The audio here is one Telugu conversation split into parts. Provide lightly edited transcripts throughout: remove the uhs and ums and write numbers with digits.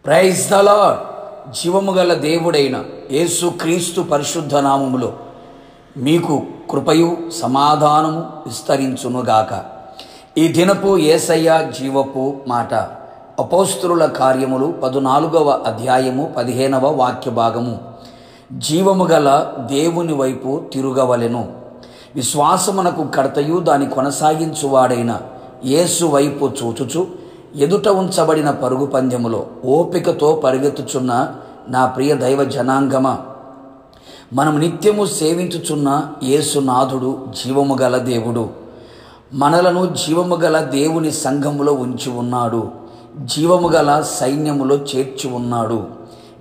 Praise the lord. జీవము గల దేవుడైన యేసు క్రీస్తు పరిశుద్ధ నామములో మీకు కృపయు సమాధానము విస్తరించునుగాక. ఈ దినపు యేసయ్య జీవపు మాట అపోస్తలుల కార్యములు 14వ అధ్యాయము 15వ వాక్య భాగము. జీవము గల దేవుని వైపు తిరుగవలెను. విశ్వాసమునకు కర్తయు దాని కొనసాగించువాడైన యేసు వైపు చూచుచు ఎదుట ఉంచబడిన పరుగు పందెములో ఓపికతో పరిగెత్తుచున్న నా ప్రియ దైవ జనాంగమ, మనం నిత్యము సేవించుచున్న యేసునాథుడు జీవము గల దేవుడు. మనలను జీవము గల దేవుని సంఘములో ఉంచి ఉన్నాడు. జీవము గల సైన్యములో చేర్చి ఉన్నాడు.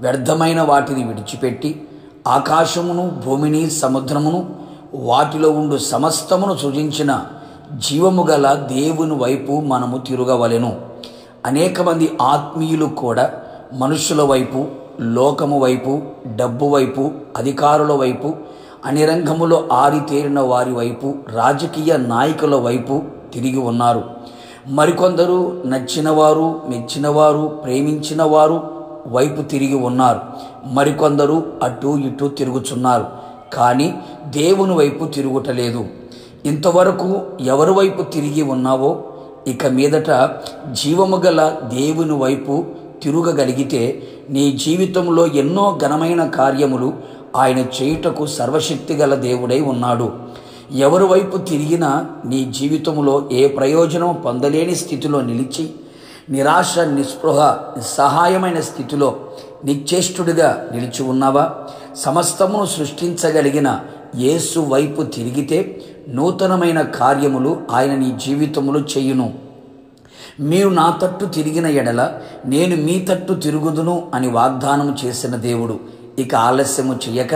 వ్యర్థమైన వాటిని విడిచిపెట్టి ఆకాశమును, భూమిని, సముద్రమును, వాటిలో ఉండు సమస్తమును సృజించిన జీవము గల దేవుని వైపు మనము తిరుగవలెను. అనేక మంది ఆత్మీయులు కూడా మనుషుల వైపు, లోకము వైపు, డబ్బు వైపు, అధికారుల వైపు, అన్ని రంగములో ఆరితేరిన వారి వైపు, రాజకీయ నాయకుల వైపు తిరిగి ఉన్నారు. మరికొందరు నచ్చినవారు, మెచ్చినవారు, ప్రేమించిన వారు వైపు తిరిగి ఉన్నారు. మరికొందరు అటు ఇటు తిరుగుచున్నారు, కానీ దేవుని వైపు తిరుగుటలేదు. ఇంతవరకు ఎవరి వైపు తిరిగి ఉన్నావో ఇక మీదట జీవము గల దేవుని వైపు తిరగగలిగితే నీ జీవితంలో ఎన్నో ఘనమైన కార్యములు ఆయన చేయుటకు సర్వశక్తి గల దేవుడై ఉన్నాడు. ఎవరి వైపు తిరిగినా నీ జీవితంలో ఏ ప్రయోజనం పొందలేని స్థితిలో నిలిచి నిరాశ, నిస్పృహ, నిస్సహాయమైన స్థితిలో నిశ్చేష్టుడిగా నిలిచి ఉన్నావా? సమస్తమును సృష్టించగలిగిన యేసు వైపు తిరిగితే నూతనమైన కార్యములు ఆయన నీ జీవితములో చేయును. మీరు నా తట్టు తిరిగిన ఎడల నేను మీ తట్టు తిరుగుదును అని వాగ్దానం చేసిన దేవుడు ఇక ఆలస్యము చెయ్యక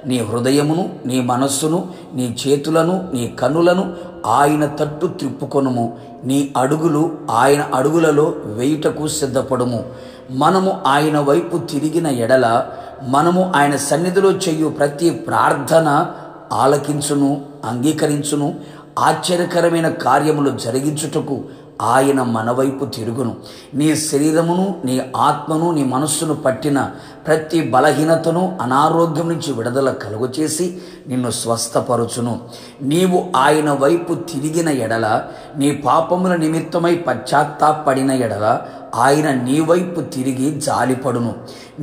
నీ హృదయమును, నీ మనస్సును, నీ చేతులను, నీ కన్నులను ఆయన తట్టు త్రిప్పుకొనుము. నీ అడుగులు ఆయన అడుగులలో వేయుటకు సిద్ధపడుము. మనము ఆయన వైపు తిరిగిన ఎడల మనము ఆయన సన్నిధిలో చేయు ప్రతి ప్రార్థన ఆలకించును, అంగీకరించును. ఆశ్చర్యకరమైన కార్యములు జరిగించుటకు ఆయన మన వైపు తిరుగును. నీ శరీరమును, నీ ఆత్మను, నీ మనస్సును పట్టిన ప్రతి బలహీనతను, అనారోగ్యం నుంచి విడుదల కలుగచేసి నిన్ను స్వస్థపరచును. నీవు ఆయన వైపు తిరిగిన ఎడల, నీ పాపముల నిమిత్తమై పశ్చాత్తాపడిన ఎడల ఆయన నీ వైపు తిరిగి జాలిపడును.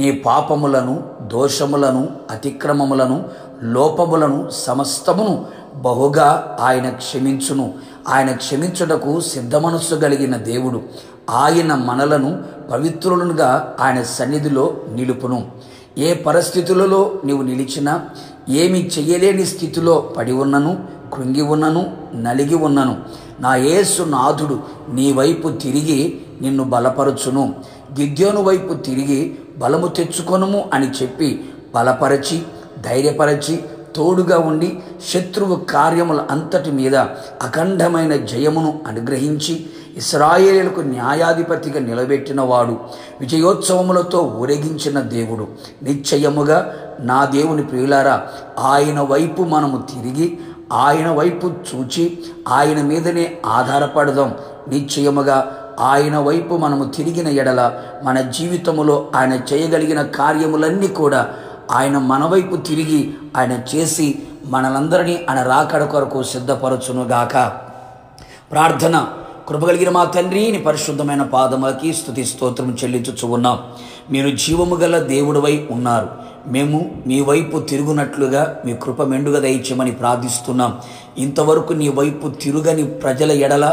నీ పాపములను, దోషములను, అతిక్రమములను, లోపములను సమస్తమును బహుగా ఆయన క్షమించును. ఆయన క్షమించుటకు సిద్ధ మనస్సు కలిగిన దేవుడు. ఆయన మనలను పవిత్రులుగా ఆయన సన్నిధిలో నిలుపును. ఏ పరిస్థితులలో నీవు నిలిచినా, ఏమి చెయ్యలేని స్థితిలో పడి ఉన్నను, కృంగి ఉన్నను, నలిగి ఉన్నను, నా యేసు నాథుడు నీ వైపు తిరిగి నిన్ను బలపరచును. గిద్యోను వైపు తిరిగి బలము తెచ్చుకొనుము అని చెప్పి బలపరచి, ధైర్యపరచి, తోడుగా ఉండి శత్రువు కార్యముల అంతటి మీద అఖండమైన జయమును అనుగ్రహించి ఇశ్రాయేలుకు న్యాయాధిపతిగా నిలబెట్టిన వాడు, విజయోత్సవములతో ఊరేగించిన దేవుడు. నిశ్చయముగా నా దేవుని ప్రియులారా, ఆయన వైపు మనము తిరిగి ఆయన వైపు చూచి ఆయన మీదనే ఆధారపడదాం. నిశ్చయముగా ఆయన వైపు మనము తిరిగిన ఎడల మన జీవితములో ఆయన చేయగలిగిన కార్యములన్నీ కూడా ఆయన మన వైపు తిరిగి ఆయన చేసి మనలందరినీ ఆయన రాకడ కొరకు సిద్ధపరచునుగాక. ప్రార్థన. కృపగలిగిన మా తండ్రి, నీ పరిశుద్ధమైన పాదములకి స్తుతి స్తోత్రం చెల్లించుచు ఉన్నాం. మీరు జీవము గల దేవుడివై ఉన్నారు. మేము మీ వైపు తిరుగునట్లుగా మీ కృప మెండుగా దయచేయమని ప్రార్థిస్తున్నాం. ఇంతవరకు నీ వైపు తిరుగని ప్రజల ఎడల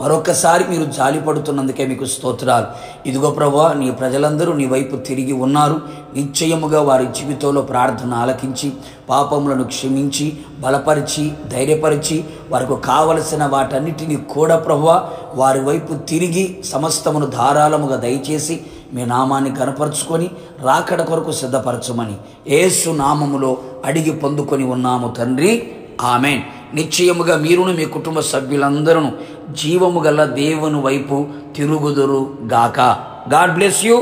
మరొకసారి మీరు జాలిపడుతున్నందుకే మీకు స్తోత్రాలు. ఇదిగో ప్రభువా, నీ ప్రజలందరూ నీ వైపు తిరిగి ఉన్నారు. నిశ్చయముగా వారి జీవితంలో ప్రార్థన ఆలకించి పాపములను క్షమించి బలపరిచి ధైర్యపరిచి వారికి కావలసిన వాటన్నిటినీ కూడా ప్రభువా వారి వైపు తిరిగి సమస్తమును ధారాళముగా దయచేసి మీ నామాన్ని కనపరుచుకొని రాకడ కొరకు సిద్ధపరచమని యేసు నామములో అడిగి పొందుకొని ఉన్నాము తండ్రి. ఆమేన్. నిశ్చయముగా మీరును మీ కుటుంబ సభ్యులందరూ జీవము గల దేవుని వైపు తిరుగుదురు గాక. God bless you.